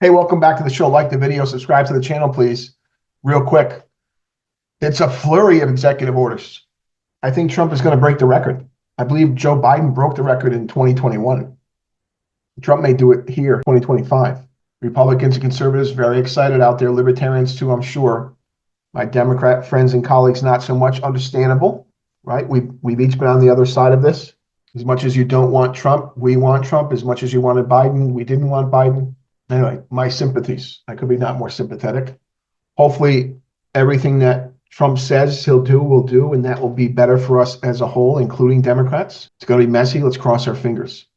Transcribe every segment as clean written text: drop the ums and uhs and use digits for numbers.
Hey, welcome back to the show. Like the video, subscribe to the channel, please. Real quick, it's a flurry of executive orders. I think Trump is going to break the record. I believe Joe Biden broke the record in 2021. Trump may do it here, 2025. Republicans and conservatives very excited out there. Libertarians too, I'm sure. My Democrat friends and colleagues, not so much. Understandable, right? We've each been on the other side of this. As much as you don't want Trump, we want Trump. As much as you wanted Biden, we didn't want Biden. Anyway, my sympathies. I could be not more sympathetic. Hopefully, everything that Trump says he'll do, will do, and that will be better for us as a whole, including Democrats. It's going to be messy. Let's cross our fingers.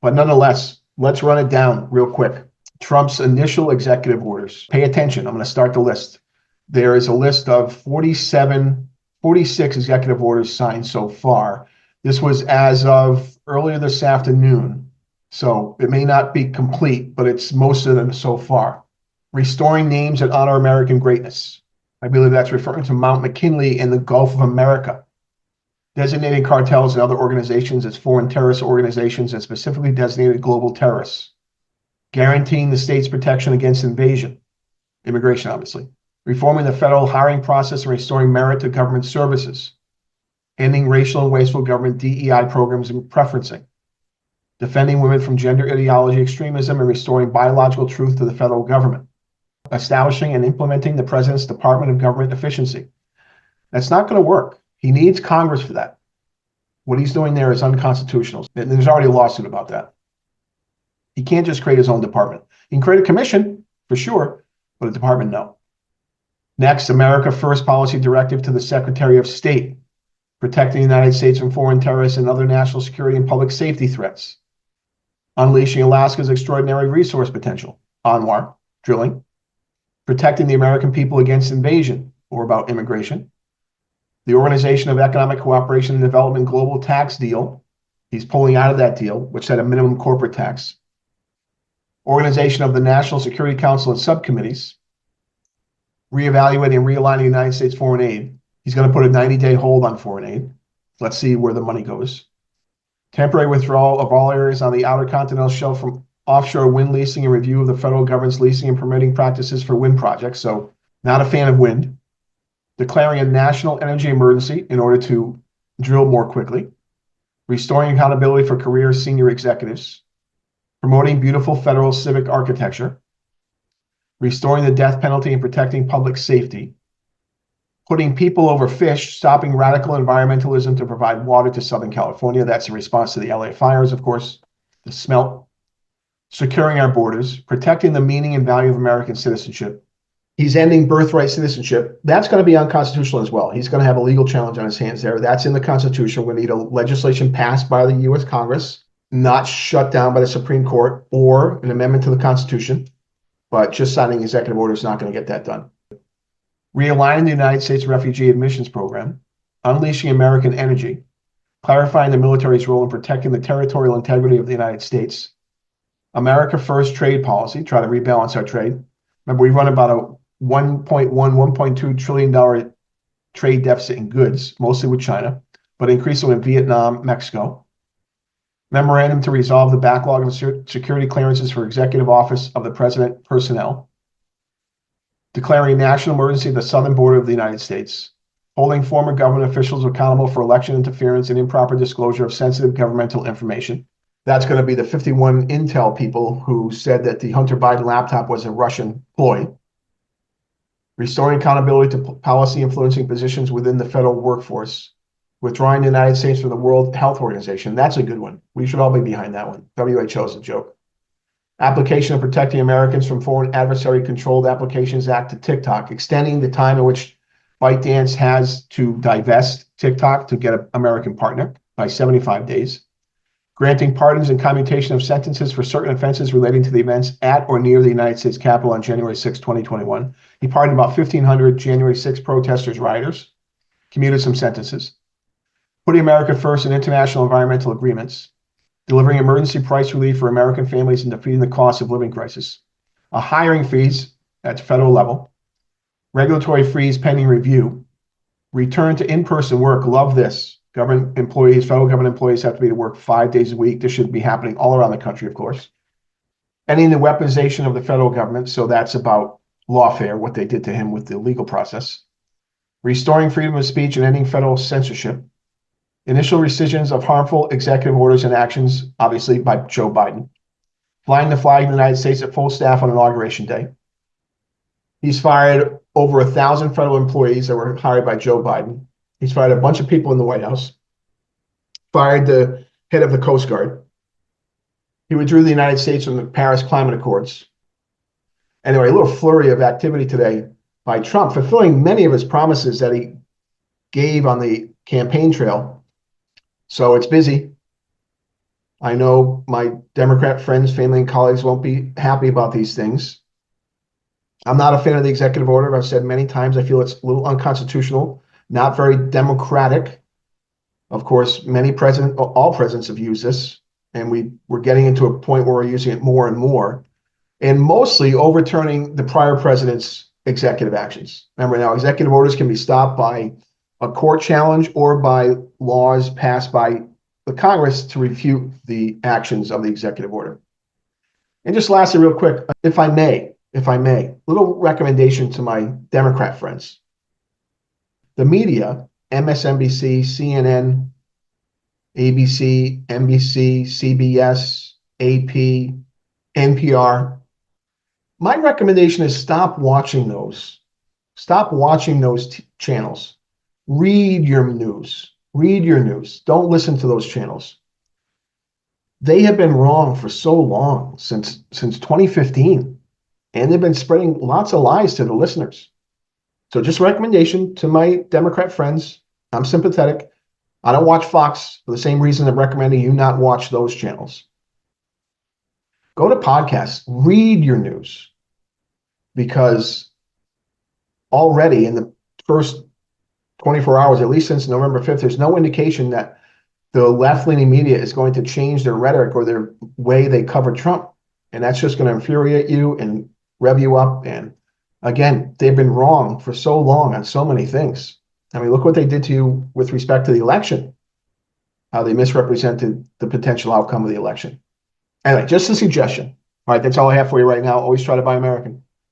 But nonetheless, let's run it down real quick. Trump's initial executive orders. Pay attention. I'm going to start the list. There is a list of 46 executive orders signed so far. This was as of earlier this afternoon. So it may not be complete, but it's most of them so far. Restoring names that honor American greatness. I believe that's referring to Mount McKinley and the Gulf of America. Designating cartels and other organizations as foreign terrorist organizations and specifically designated global terrorists. Guaranteeing the state's protection against invasion. Immigration, obviously. Reforming the federal hiring process and restoring merit to government services. Ending racial and wasteful government DEI programs and preferencing. Defending women from gender ideology extremism and restoring biological truth to the federal government. Establishing and implementing the President's Department of Government Efficiency. That's not going to work. He needs Congress for that. What he's doing there is unconstitutional. And there's already a lawsuit about that. He can't just create his own department. He can create a commission, for sure, but a department, no. Next, America First Policy Directive to the Secretary of State, protecting the United States from foreign terrorists and other national security and public safety threats. Unleashing Alaska's extraordinary resource potential, ANWR, drilling. Protecting the American people against invasion, or about immigration. The Organization of Economic Cooperation and Development Global Tax Deal. He's pulling out of that deal, which had a minimum corporate tax. Organization of the National Security Council and subcommittees. Reevaluating and realigning the United States foreign aid. He's going to put a 90-day hold on foreign aid. Let's see where the money goes. Temporary withdrawal of all areas on the outer continental shelf from offshore wind leasing and review of the federal government's leasing and permitting practices for wind projects. So not a fan of wind. Declaring a national energy emergency in order to drill more quickly. Restoring accountability for career senior executives. Promoting beautiful federal civic architecture. Restoring the death penalty and protecting public safety. Putting people over fish, stopping radical environmentalism to provide water to Southern California. That's in response to the LA fires, of course, the smelt. Securing our borders, protecting the meaning and value of American citizenship. He's ending birthright citizenship. That's going to be unconstitutional as well. He's going to have a legal challenge on his hands there. That's in the Constitution. We're going to need a legislation passed by the U.S. Congress, not shut down by the Supreme Court, or an amendment to the Constitution. But just signing executive order is not going to get that done. Realigning the United States Refugee Admissions Program, unleashing American energy, clarifying the military's role in protecting the territorial integrity of the United States, America First trade policy, try to rebalance our trade. Remember, we run about a $1.2 trillion trade deficit in goods, mostly with China, but increasingly with Vietnam, Mexico. Memorandum to resolve the backlog of security clearances for executive office of the president personnel. Declaring national emergency at the southern border of the United States. Holding former government officials accountable for election interference and improper disclosure of sensitive governmental information. That's going to be the 51 Intel people who said that the Hunter Biden laptop was a Russian ploy. Restoring accountability to policy influencing positions within the federal workforce. Withdrawing the United States from the World Health Organization. That's a good one. We should all be behind that one. WHO is a joke. Application of Protecting Americans from Foreign Adversary Controlled Applications Act to TikTok, extending the time in which ByteDance has to divest TikTok to get an American partner by 75 days. Granting pardons and commutation of sentences for certain offenses relating to the events at or near the United States Capitol on January 6, 2021. He pardoned about 1,500 January 6 protesters, rioters, commuted some sentences. Putting America first in international environmental agreements. Delivering emergency price relief for American families and defeating the cost of living crisis. A hiring freeze at federal level. Regulatory freeze pending review. Return to in-person work. Love this. Government employees, federal government employees have to be to work 5 days a week. This should be happening all around the country, of course. ending the weaponization of the federal government. So that's about lawfare, what they did to him with the legal process. Restoring freedom of speech and ending federal censorship. Initial rescissions of harmful executive orders and actions, obviously by Joe Biden. Flying the flag of the United States at full staff on Inauguration Day. He's fired over 1,000 federal employees that were hired by Joe Biden. He's fired a bunch of people in the White House. Fired the head of the Coast Guard. He withdrew the United States from the Paris Climate Accords. Anyway, a little flurry of activity today by Trump, fulfilling many of his promises that he gave on the campaign trail. So it's busy. I know my Democrat friends, family, and colleagues won't be happy about these things. I'm not a fan of the executive order. I've said many times I feel it's a little unconstitutional, not very democratic. Of course, all presidents have used this, and we're getting into a point where we're using it more and more, and mostly overturning the prior president's executive actions. Remember now, executive orders can be stopped by a court challenge or by laws passed by the Congress to refute the actions of the executive order. And just lastly, real quick, if I may, little recommendation to my Democrat friends. The media, MSNBC, CNN, ABC, NBC, CBS, AP, NPR. My recommendation is stop watching those. Stop watching those channels. Read your news. Read your news. Don't listen to those channels. They have been wrong for so long, since 2015, and they've been spreading lots of lies to the listeners. So just a recommendation to my Democrat friends. I'm sympathetic. I don't watch Fox for the same reason I'm recommending you not watch those channels. Go to podcasts. Read your news. Because already in the first 24 hours, at least since November 5th, there's no indication that the left-leaning media is going to change their rhetoric or their way they cover Trump. And that's just going to infuriate you and rev you up. And again, they've been wrong for so long on so many things. I mean, look what they did to you with respect to the election, how they misrepresented the potential outcome of the election. Anyway, just a suggestion. All right, that's all I have for you right now. Always try to buy American.